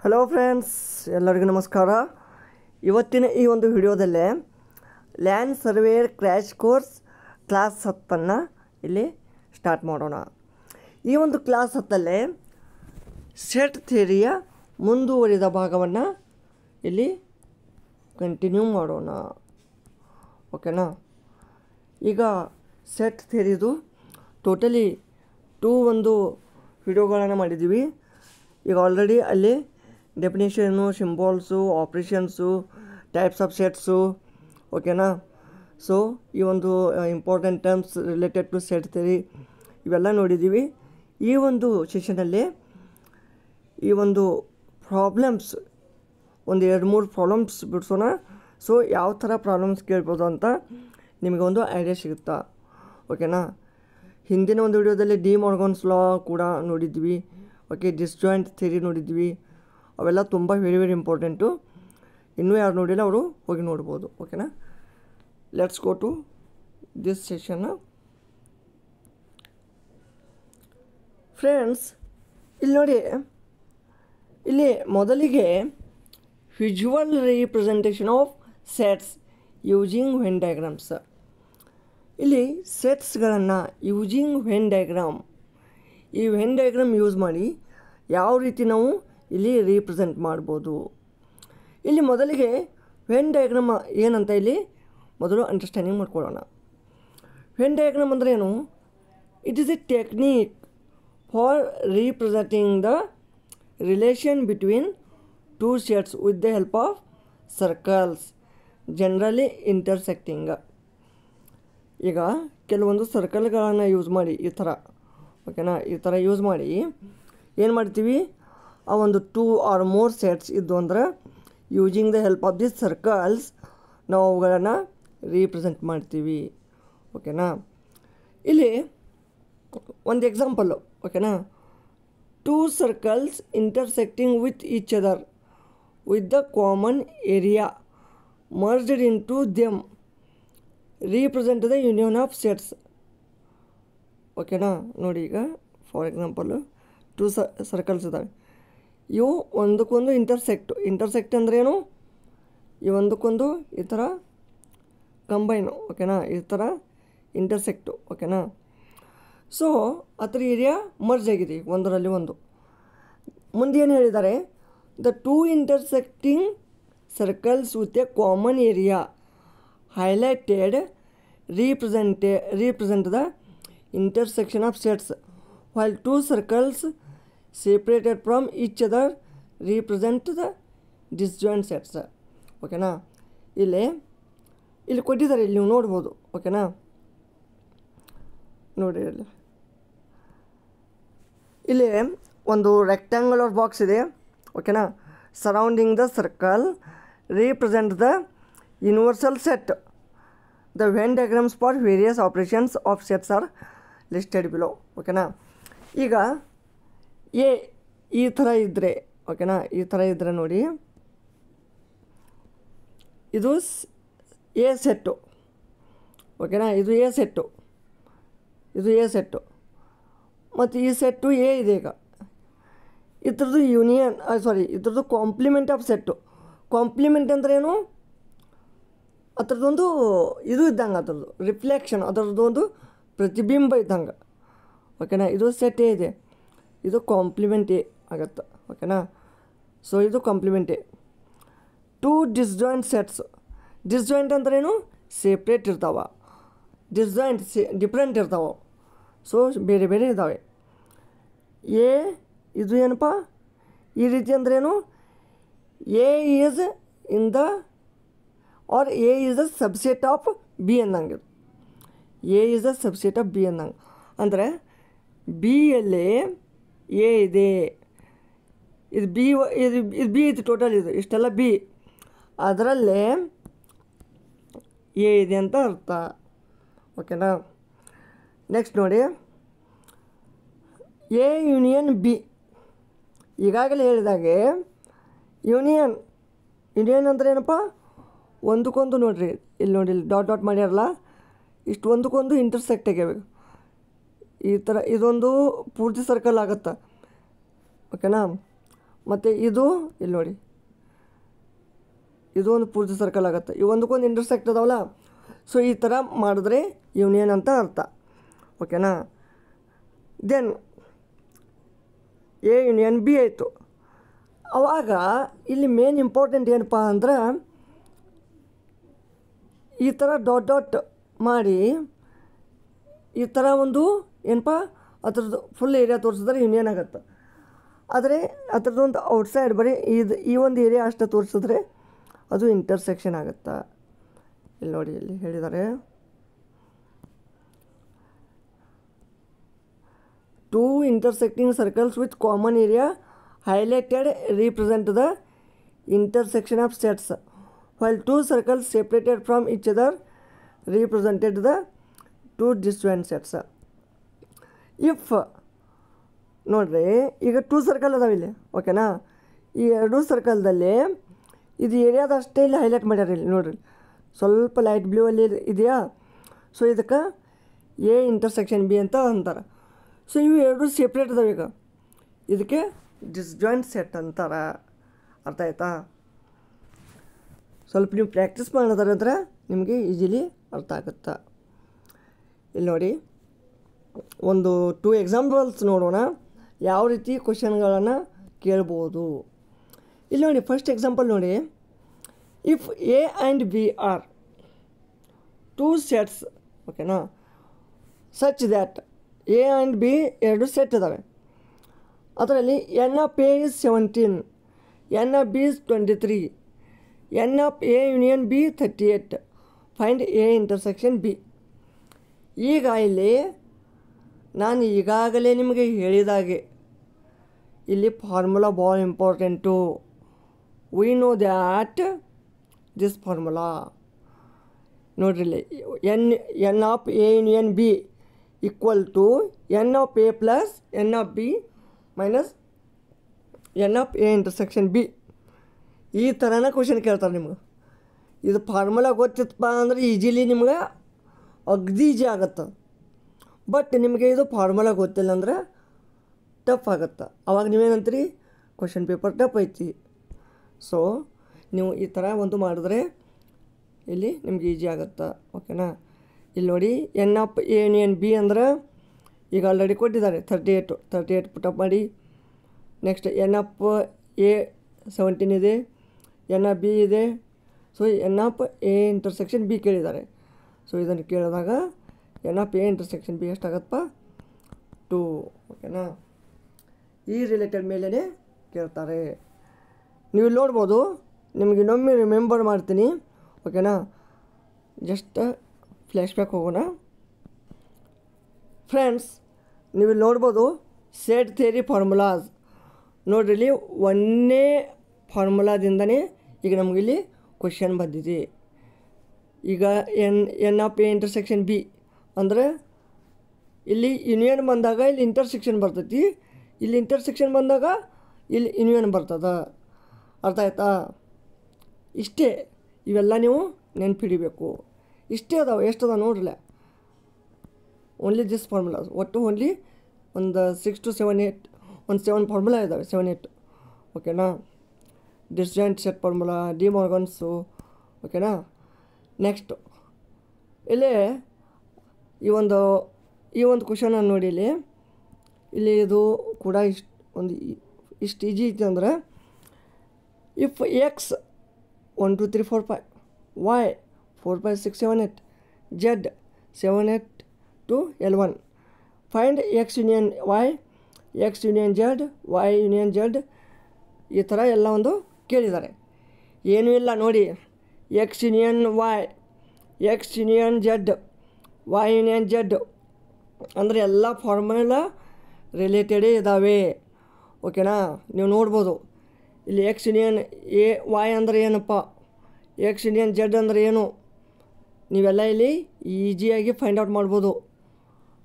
Hello friends, ಎಲ್ಲರಿಗೂ ನಮಸ್ಕಾರ. ಇವತ್ತಿನ ಈ ಒಂದು ವಿಡಿಯೋದಲ್ಲೇ land surveyor crash course class 10 ಇಲ್ಲಿ ಸ್ಟಾರ್ಟ್ ಮಾಡೋಣ. ಈ ಒಂದು ಕ್ಲಾಸ್ 10 ಸೆಟ್ ಥಿಯರಿಯ ಮುಂದುವರಿದ ಭಾಗವನ್ನು ಇಲ್ಲಿ ಕಂಟಿನ್ಯೂ ಮಾಡೋಣ. ಓಕೆನಾ? ಈಗ ಸೆಟ್ ಥಿಯರಿದು ಟೋಟಲಿ 2 ವಿಡಿಯೋಗಳನ್ನು ಮಾಡಿದ್ದೀವಿ. ಈಗ ಆಲ್ರೆಡಿ ಅಲ್ಲಿ definition, symbols, operations, types of sets, ಓಕೆನಾ? ಸೊ ಈ ಒಂದು important terms related to set theory ಇವೆಲ್ಲ ನೋಡಿದ್ದೀವಿ. ಈ ಒಂದು ಸೆಷನಲ್ಲಿ ಈ ಒಂದು ಪ್ರಾಬ್ಲಮ್ಸ್ ಒಂದು 2-3 ಪ್ರಾಬ್ಲಮ್ಸ್ ಬಿಡಿಸೋಣ. ಸೊ ಯಾವ ಥರ ಪ್ರಾಬ್ಲಮ್ಸ್ ಕೇಳ್ಬೋದು ಅಂತ ನಿಮಗೆ ಒಂದು ಐಡಿಯಾ ಸಿಗುತ್ತಾ. ಓಕೆನಾ? ಹಿಂದಿನ ಒಂದು ವಿಡಿಯೋದಲ್ಲಿ ಡಿ ಮಾರ್ಗನ್ಸ್ ಲಾ ಕೂಡ ನೋಡಿದ್ವಿ. ಓಕೆ, ಡಿಸ್ಜಾಯಿಂಟ್ ಥಿಯರಿ ನೋಡಿದ್ವಿ. ಅವೆಲ್ಲ ತುಂಬ ವೆರಿ ಇಂಪಾರ್ಟೆಂಟು. ಇನ್ನೂ ಯಾರು ನೋಡಿಲ್ಲ ಅವರು ಹೋಗಿ ನೋಡ್ಬೋದು. ಓಕೆನಾ? Let's go to this session. Friends, ಇಲ್ಲಿ ನೋಡಿ, ಇಲ್ಲಿ ಮೊದಲಿಗೆ visual representation of sets using Venn diagrams. ಇಲ್ಲಿ ಸೆಟ್ಸ್ಗಳನ್ನು ಯೂಸಿಂಗ್ ವೆನ್ ಡಯಾಗ್ರಾಮ್, ಈ ವೆನ್ ಡಯಾಗ್ರಾಮ್ ಯೂಸ್ ಮಾಡಿ ಯಾವ ರೀತಿ ನಾವು ಇಲ್ಲಿ ರೀಪ್ರೆಸೆಂಟ್ ಮಾಡ್ಬೋದು. ಇಲ್ಲಿ ಮೊದಲಿಗೆ ವೆನ್ ಡಯಾಗ್ರಾಮ್ ಏನಂತ ಇಲ್ಲಿ ಮೊದಲು ಅಂಡರ್ಸ್ಟ್ಯಾಂಡಿಂಗ್ ಮಾಡ್ಕೊಳ್ಳೋಣ. ವೆನ್ ಡಯಾಗ್ರಾಮ್ ಅಂದರೆ ಏನು? It is a technique for representing the relation between 2 sets with the help of circles generally intersecting. ಈಗ ಕೆಲವೊಂದು ಸರ್ಕಲ್ಗಳನ್ನು ಯೂಸ್ ಮಾಡಿ ಈ ಥರ, ಓಕೆನಾ, ಈ ಥರ ಯೂಸ್ ಮಾಡಿ ಏನು ಮಾಡ್ತೀವಿ, ಆ ಒಂದು 2 or more ಸೆಟ್ಸ್ ಇದ್ದು ಅಂದ್ರೆ using the help of this circles ನಾವು ಅವುಗಳನ್ನು ರೀಪ್ರೆಸೆಂಟ್ ಮಾಡ್ತೀವಿ. ಓಕೆನಾ? ಇಲ್ಲಿ ಒಂದು ಎಕ್ಸಾಂಪಲ್ಲು, ಓಕೆನಾ, 2 circles intersecting with each other with the common area merged in to them represent the union of sets. ಓಕೆನಾ? ನೋಡಿ, ಈಗ ಫಾರ್ ಎಕ್ಸಾಂಪಲ್ಲು 2 ಸರ್ಕಲ್ಸ್ ಇದ್ದಾವೆ. ಇವು ಒಂದಕ್ಕೊಂದು ಇಂಟರ್ಸೆಕ್ಟ್ ಅಂದ್ರೇನು? ಈ ಒಂದಕ್ಕೊಂದು ಈ ಥರ ಕಂಬೈನು, ಓಕೆನಾ, ಈ ಥರ ಇಂಟರ್ಸೆಕ್ಟು. ಓಕೆನಾ? ಸೊ ಅದರ ಏರಿಯಾ ಮರ್ಜ್ ಆಗಿದೆ ಒಂದರಲ್ಲಿ ಒಂದು. ಮುಂದೆ ಏನು ಹೇಳಿದ್ದಾರೆ? The 2 intersecting circles with A common area highlighted represent the intersection of sets, while 2 circles separated from each other represent the disjoint sets. ಓಕೆನಾ? ಇಲ್ಲಿ ಕೊಟ್ಟಿದ್ದಾರೆ, ಇಲ್ಲಿ ನೀವು ನೋಡ್ಬೋದು. ಓಕೆನಾ? ನೋಡಿ, ಇಲ್ಲಿ ಒಂದು ರೆಕ್ಟ್ಯಾಂಗುಲರ್ ಬಾಕ್ಸ್ ಇದೆ. ಓಕೆನಾ? Surrounding the circle represent the universal set. The Venn diagrams for various operations of sets are listed below. ಓಕೆನಾ? ಈಗ ಈ ಥರ ಇದ್ದರೆ, ಓಕೆನಾ, ಈ ಥರ ಇದ್ದರೆ ನೋಡಿ, ಇದು ಎ ಸೆಟ್ಟು. ಓಕೆನಾ? ಇದು ಎ ಸೆಟ್ಟು, ಇದು ಎ ಸೆಟ್ಟು, ಮತ್ತು ಈ ಸೆಟ್ಟು ಎ ಇದೆ. ಈಗ ಇದ್ರದ್ದು ಯೂನಿಯನ್, ಇದ್ರದ್ದು ಕಾಂಪ್ಲಿಮೆಂಟ್ ಆಫ್ ಸೆಟ್ಟು. ಕಾಂಪ್ಲಿಮೆಂಟ್ ಅಂದ್ರೇನು? ಅದರದ್ದೊಂದು ಇದು ಇದ್ದಂಗೆ, ಅದರದ್ದು ರಿಫ್ಲೆಕ್ಷನ್, ಅದರದ್ದು ಒಂದು ಪ್ರತಿಬಿಂಬ ಇದ್ದಂಗೆ. ಓಕೆನಾ? ಇದು ಸೆಟ್ ಎ ಇದೆ, ಇದು ಕಾಂಪ್ಲಿಮೆಂಟ್ ಎ ಆಗುತ್ತೆ. ಓಕೆನಾ? ಸೊ ಇದು complement A. 2 disjoint sets. Disjoint ಅಂದ್ರೇನು? ಸೆಪ್ರೇಟ್ ಇರ್ತಾವೆ. ಡಿಸ್ಜಾಯಿಂಟ್ ಡಿಫ್ರೆಂಟ್ ಇರ್ತಾವೆ. ಸೊ ಬೇರೆ ಬೇರೆ ಇದ್ದಾವೆ. ಎ ಇದು ಏನಪ್ಪ ಈ ರೀತಿ ಅಂದ್ರೇನು? A is in the or A is a subset of B ಅನ್ನಂಗೆ. A is a subset of B ಅನ್ನಂಗೆ ಅಂದರೆ ಬಿಯಲ್ಲಿ ಎ ಇದೆ, ಇದು ಬಿ, ಇದು ಬಿ ಇದೆ, ಟೋಟಲ್ ಇದು ಇಷ್ಟೆಲ್ಲ ಬಿ, ಅದರಲ್ಲೇ ಎ ಇದೆ ಅಂತ ಅರ್ಥ. ಓಕೆನಾ? ನೆಕ್ಸ್ಟ್ ನೋಡಿ, ಎ ಯೂನಿಯನ್ ಬಿ. ಈಗಾಗಲೇ ಹೇಳಿದಾಗೆ ಯೂನಿಯನ್ ಅಂದ್ರೆ ಏನಪ್ಪ? ಒಂದಕ್ಕೊಂದು ನೋಡಿರಿ, ಇಲ್ಲಿ ನೋಡಿ, ಇಲ್ಲಿ ಡಾಟ್ ಮಾಡ್ಯಾರಲ್ಲ, ಇಷ್ಟು ಒಂದಕ್ಕೊಂದು ಇಂಟರ್ಸೆಕ್ಟ್ ಆಗ್ಯಾವೆ. ಈ ಥರ ಇದೊಂದು ಪೂರ್ತಿ ಸರ್ಕಲ್ ಆಗುತ್ತೆ. ಓಕೆನಾ? ಮತ್ತು ಇದು ಇಲ್ಲಿ ನೋಡಿ, ಇದು ಒಂದು ಪೂರ್ತಿ ಸರ್ಕಲ್ ಆಗುತ್ತೆ. ಇವೊಂದಕ್ಕೊಂದು ಇಂಟರ್ಸೆಕ್ಟ್ ಅದಾವಲ್ಲ, ಸೊ ಈ ಥರ ಮಾಡಿದ್ರೆ ಯೂನಿಯನ್ ಅಂತ ಅರ್ಥ. ಓಕೆನಾ. ದೆನ್ ಎ ಯೂನಿಯನ್ ಬಿ ಆಯಿತು. ಆವಾಗ ಇಲ್ಲಿ ಮೇನ್ ಇಂಪಾರ್ಟೆಂಟ್ ಏನಪ್ಪ ಅಂದ್ರೆ ಈ ಥರ ಡಾಟ್ ಡಾಟ್ ಮಾಡಿ ಈ ಥರ ಒಂದು ಏನಪ್ಪ ಅದ್ರದ್ದು ಫುಲ್ ಏರಿಯಾ ತೋರಿಸಿದ್ರೆ ಯೂನಿಯನ್ ಆಗುತ್ತೆ. ಆದರೆ ಅದ್ರದ್ದೊಂದು ಔಟ್ಸೈಡ್ ಬರೀ ಈ ಒಂದು ಏರಿಯಾ ಅಷ್ಟೇ ತೋರಿಸಿದ್ರೆ ಅದು ಇಂಟರ್ಸೆಕ್ಷನ್ ಆಗುತ್ತೆ. ಇಲ್ಲಿ ನೋಡಿ, ಇಲ್ಲಿ ಹೇಳಿದ್ದಾರೆ two intersecting circles with common area highlighted represent the intersection of sets, while two circles separated from each other represented the two disjoint sets. If ನೋಡ್ರಿ, ಈಗ 2 ಸರ್ಕಲ್ ಅದಾವೆ ಇಲ್ಲಿ. ಓಕೆನಾ. ಈ 2 ಸರ್ಕಲ್ದಲ್ಲಿ ಇದು ಏರಿಯಾದ ಅಷ್ಟೇ ಇಲ್ಲಿ ಹೈಲೈಟ್ ಮಾಡ್ಯಾರ. ಇಲ್ಲಿ ನೋಡ್ರಿ, ಸ್ವಲ್ಪ ಲೈಟ್ ಬ್ಲೂ ಅಲ್ಲಿ ಇದೆಯಾ. ಸೊ ಇದಕ್ಕೆ ಎ ಇಂಟರ್ಸೆಕ್ಷನ್ ಬಿ ಅಂತ ಅಂತಾರೆ. ಸೊ ಇವು 2 ಸೆಪ್ರೇಟ್ ಅದಾವೆ. ಈಗ ಇದಕ್ಕೆ ಡಿಸ್ಜಾಯಿಂಟ್ ಸೆಟ್ ಅಂತಾರೆ. ಅರ್ಥ ಆಯ್ತಾ? ಸ್ವಲ್ಪ ನೀವು ಪ್ರಾಕ್ಟೀಸ್ ಮಾಡಿದ್ರೆ ಅಂದ್ರೆ ನಿಮಗೆ ಈಜಿಲಿ ಅರ್ಥ ಆಗುತ್ತೆ. ಇಲ್ಲಿ ನೋಡಿ, ಒಂದು 2 ಎಕ್ಸಾಂಪಲ್ಸ್ ನೋಡೋಣ, ಯಾವ ರೀತಿ ಕ್ವಶನ್ಗಳನ್ನು ಕೇಳ್ಬೋದು. ಇಲ್ಲಿ ನೋಡಿ, ಫಸ್ಟ್ ಎಕ್ಸಾಂಪಲ್ ನೋಡಿ. If A and B are 2 sets, ಓಕೆನಾ, such that A and B 2 set ಇದ್ದಾವೆ. ಅದರಲ್ಲಿ n of A is 17, n of B is 23, n of A union B 38, find A intersection B. ಈಗ ಇಲ್ಲಿ ನಾನು ಈಗಾಗಲೇ ನಿಮಗೆ ಹೇಳಿದಾಗೆ ಇಲ್ಲಿ ಫಾರ್ಮುಲಾ ಭಾಳ important. We know that this formula ನೋಡ್ರಿ. ಇಲ್ಲಿ n of A union B equal to n of A plus N of B minus N of A intersection B. ಈ ಥರನೇ ಕ್ವಶನ್ ಕೇಳ್ತಾರೆ ನಿಮ್ಗೆ. ಇದು ಫಾರ್ಮುಲಾ ಗೊತ್ತಿತ್ತಪ್ಪ ಅಂದರೆ ಈಜಿಲಿ ನಿಮ್ಗೆ ಅಗ್ದಿ ಈಜಿ ಆಗುತ್ತೆ. ಬಟ್ ನಿಮಗೆ ಇದು ಫಾರ್ಮುಲಾ ಗೊತ್ತಿಲ್ಲ ಅಂದ್ರೆ ಟಫ್ ಆಗುತ್ತೆ. ಅವಾಗ ನೀವೇನಂತೀರಿ, ಕ್ವಶನ್ ಪೇಪರ್ ಟಫ್ ಐತಿ. ಸೊ ನೀವು ಈ ಥರ ಒಂದು ಮಾಡಿದ್ರೆ ಇಲ್ಲಿ ನಿಮ್ಗೆ ಈಜಿ ಆಗುತ್ತೆ. ಓಕೆನಾ. ಇಲ್ಲಿ ನೋಡಿ, N of A union B ಅಂದ್ರೆ ಈಗ ಆಲ್ರೆಡಿ ಕೊಟ್ಟಿದ್ದಾರೆ 38 ಪುಟಪ್ ಮಾಡಿ. ನೆಕ್ಸ್ಟ್ ಎನ್ ಆಫ್ ಎ 17 ಇದೆ, ಎನ್ ಆಫ್ ಬಿ ಇದೆ. So n of A intersection B ಕೇಳಿದ್ದಾರೆ. ಸೊ ಇದನ್ನು ಕೇಳಿದಾಗ n of A intersection B ಎಷ್ಟಾಗತ್ತಪ್ಪ 2. ಓಕೆನಾ. ಈ ರಿಲೇಟೆಡ್ ಮೇಲೇ ಕೇಳ್ತಾರೆ. ನೀವು ನೋಡ್ಬೋದು, ನಿಮಗೆ ಇನ್ನೊಮ್ಮೆ ರಿಮೆಂಬರ್ ಮಾಡ್ತೀನಿ. ಓಕೆನಾ. ಜಸ್ಟ್ ಫ್ಲ್ಯಾಶ್ ಬ್ಯಾಕ್ ಹೋಗೋಣ ಫ್ರೆಂಡ್ಸ್. ನೀವು ನೋಡ್ಬೋದು ಸೆಟ್ ಥಿಯರಿ ಫಾರ್ಮುಲಾಸ್. ನೋಡ್ರಿ, ಇಲ್ಲಿ ಒಂದೇ ಫಾರ್ಮುಲಾದಿಂದನೇ ಈಗ ನಮಗಿಲ್ಲಿ ಕ್ವಶನ್ ಬಂದಿದೆ. ಈಗ N of A intersection B ಅಂದರೆ ಇಲ್ಲಿ ಯೂನಿಯನ್ ಬಂದಾಗ ಇಲ್ಲಿ ಇಂಟರ್ಸೆಕ್ಷನ್ ಬರ್ತೈತಿ, ಇಲ್ಲಿ ಇಂಟರ್ಸೆಕ್ಷನ್ ಬಂದಾಗ ಇಲ್ಲಿ ಯೂನಿಯನ್ ಬರ್ತದೆ. ಅರ್ಥ ಆಯ್ತಾ? ಇಷ್ಟೇ, ಇವೆಲ್ಲ ನೀವು ನೆನ್ಪಿಡಿಬೇಕು. ಇಷ್ಟೇ ಅದಾವೆ. ಎಷ್ಟು ಅದಾವೆ ನೋಡ್ರಲ್ಲ, ಓನ್ಲಿ ದಿಸ್ ಫಾರ್ಮುಲಾಸ್. ಒಟ್ಟು ಓನ್ಲಿ ಒಂದು 6 to 7 8 ಒಂದು 7 ಫಾರ್ಮುಲಾ ಇದ್ದಾವೆ, 7 8. ಓಕೆನಾ. Disjoint set formula, De Morgan's. ಓಕೆನಾ. ನೆಕ್ಸ್ಟು ಇಲ್ಲಿ ಈ ಒಂದು ಕ್ವಶನ್ ನೋಡಿ. ಇಲ್ಲಿ ಇದು ಕೂಡ ಇಷ್ಟು ಈಜಿ ಐತಿ ಅಂದ್ರೆ, if x 1 2 3 4 5, y 4 5 6 7 8, z 7 8 to L1, find x union y, x union z, y union z. ಈ ಥರ ಎಲ್ಲ ಒಂದು ಕೇಳಿದ್ದಾರೆ. ಏನೂ ಇಲ್ಲ ನೋಡಿ, x union y, x union z, y union z ಅಂದರೆ ಎಲ್ಲ ಫಾರ್ಮುಲಾ ರಿಲೇಟೆಡೇ ಇದ್ದಾವೆ. ಓಕೆನಾ. ನೀವು ನೋಡ್ಬೋದು ಇಲ್ಲಿ ಎಕ್ಸ್ ಯೂನಿಯನ್ ಎ ವೈ ಅಂದರೆ ಏನಪ್ಪ, ಎಕ್ಸ್ ಯೂನಿಯನ್ ಜೆಡ್ ಅಂದರೆ ಏನು, ನೀವೆಲ್ಲ ಇಲ್ಲಿ ಈಸಿಯಾಗಿ ಫೈಂಡ್ ಔಟ್ ಮಾಡ್ಬೋದು.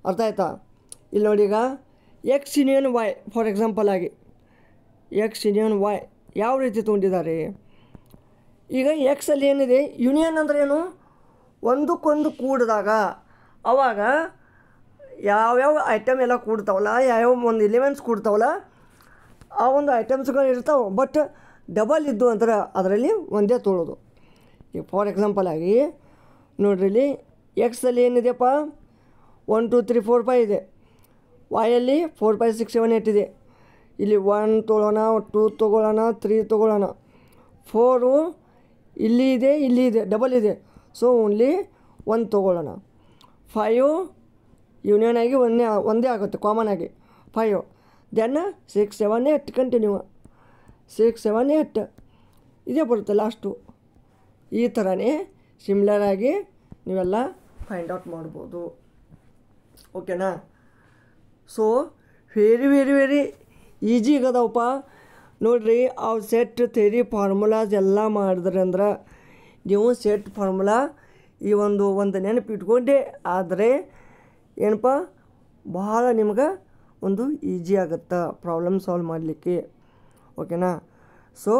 ಅರ್ಥ ಆಯ್ತಾ? ಇಲ್ಲಿ ನೋಡಿ, ಈಗ x union y for example ಆಗಿ ಎಕ್ಸ್ ಯೂನಿಯನ್ ವೈ ಯಾವ ರೀತಿ ತೊಗೊಂಡಿದ್ದಾರೆ. ಈಗ ಎಕ್ಸಲ್ಲಿ ಏನಿದೆ, ಯೂನಿಯನ್ ಅಂದರೆ ಏನು, ಒಂದಕ್ಕೊಂದು ಕೂಡಿದಾಗ ಆವಾಗ ಯಾವ್ಯಾವ ಐಟಮ್ ಎಲ್ಲ ಕೂಡ್ತಾವಲ್ಲ, ಯಾವ್ಯಾವ ಒಂದು ಎಲಿಮೆಂಟ್ಸ್ ಕೂಡ್ತಾವಲ್ಲ ಆ ಒಂದು ಐಟಮ್ಸ್ಗಳು ಇರ್ತಾವೆ, ಬಟ್ ಡಬಲ್ ಇದ್ದು ಅಂದ್ರೆ ಅದರಲ್ಲಿ ಒಂದೇ ತೊಗೊಳ್ಳೋದು. ಈಗ ಫಾರ್ ಎಕ್ಸಾಂಪಲ್ ಆಗಿ ನೋಡ್ರಿ, ಇಲ್ಲಿ ಎಕ್ಸಲ್ಲಿ ಏನಿದೆಯಪ್ಪ 1 2 3 4 5 ಇದೆ, ವೈಯಲ್ಲಿ 4 5 6 7 8 ಇದೆ. ಇಲ್ಲಿ 1 ತೊಗೊಳ್ಳೋಣ, 2 ತೊಗೊಳ್ಳೋಣ, 3 ತೊಗೊಳ್ಳೋಣ, 4 ಇಲ್ಲಿ ಇದೆ, ಇಲ್ಲಿ ಇದೆ, ಡಬಲ್ ಇದೆ, ಸೊ ಓನ್ಲಿ 1 ತೊಗೊಳ್ಳೋಣ. 5 ಯೂನಿಯನ್ ಆಗಿ ಒಂದೇ ಆಗುತ್ತೆ ಕಾಮನ್ ಆಗಿ 5. ದೆನ್ 6 7 8 ಕಂಟಿನ್ಯೂ 6 7 8 ಇದೇ ಬರುತ್ತೆ ಲಾಸ್ಟು. ಈ ಥರನೇ ಸಿಮ್ಲರಾಗಿ ನೀವೆಲ್ಲ ಫೈಂಡ್ ಔಟ್ ಮಾಡ್ಬೋದು. ಓಕೆನಾ? So very very very easy ಆಗದವಪ್ಪ ನೋಡಿರಿ. ಅವು ಸೆಟ್ ಥಿಯರಿ ಫಾರ್ಮುಲಾಸ್ ಎಲ್ಲ ಮಾಡಿದ್ರಿ ಅಂದ್ರೆ ನೀವು ಸೆಟ್ ಫಾರ್ಮುಲಾ ಈ ಒಂದು ನೆನಪು ಇಟ್ಕೊಂಡೆ ಆದರೆ ಏನಪ್ಪ ಭಾಳ ನಿಮ್ಗೆ ಒಂದು ಈಜಿ ಆಗುತ್ತೆ ಪ್ರಾಬ್ಲಮ್ ಸಾಲ್ವ್ ಮಾಡಲಿಕ್ಕೆ. ಓಕೆನಾ? ಸೊ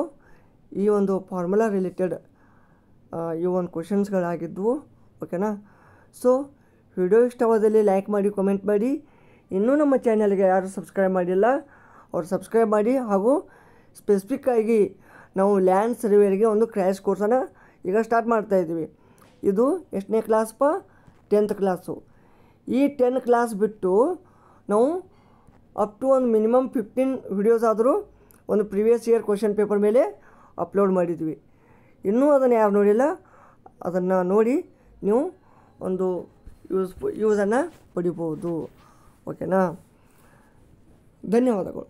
ಈ ಒಂದು ಫಾರ್ಮುಲಾ ರಿಲೇಟೆಡ್ ಈ ಒಂದು ಕ್ವೆಶನ್ಸ್ಗಳಾಗಿದ್ದವು. ಓಕೆನಾ? ಸೊ ವಿಡಿಯೋ ಇಷ್ಟವಾದಲ್ಲಿ ಲೈಕ್ ಮಾಡಿ, ಕಮೆಂಟ್ ಮಾಡಿ. ಇನ್ನೂ ನಮ್ಮ ಚಾನಲ್ಗೆ ಯಾರು ಸಬ್ಸ್ಕ್ರೈಬ್ ಮಾಡಿಲ್ಲ ಅವ್ರು ಸಬ್ಸ್ಕ್ರೈಬ್ ಮಾಡಿ. ಹಾಗೂ ಸ್ಪೆಸಿಫಿಕ್ಕಾಗಿ ನಾವು ಲ್ಯಾಂಡ್ ಸರ್ವೇರಿಗೆ ಒಂದು ಕ್ರ್ಯಾಶ್ ಕೋರ್ಸನ್ನು ಈಗ ಸ್ಟಾರ್ಟ್ ಮಾಡ್ತಾಯಿದ್ದೀವಿ. ಇದು ಎಷ್ಟನೇ ಕ್ಲಾಸ್ಪ? 10th class. ಈ 10 ಕ್ಲಾಸ್ ಬಿಟ್ಟು ನಾವು ಅಪ್ ಟು ಒಂದು ಮಿನಿಮಮ್ 15 ವಿಡಿಯೋಸ್ ಆದರೂ ಒಂದು ಪ್ರಿವಿಯಸ್ ಇಯರ್ ಕ್ವೆಶನ್ ಪೇಪರ್ ಮೇಲೆ ಅಪ್ಲೋಡ್ ಮಾಡಿದ್ವಿ. ಇನ್ನೂ ಅದನ್ನು ಯಾರು ನೋಡಿಲ್ಲ ಅದನ್ನು ನೋಡಿ ನೀವು ಒಂದು ಯೂಸನ್ನು ಪಡಿಬೋದು. ಓಕೆನಾ? ಧನ್ಯವಾದಗಳು.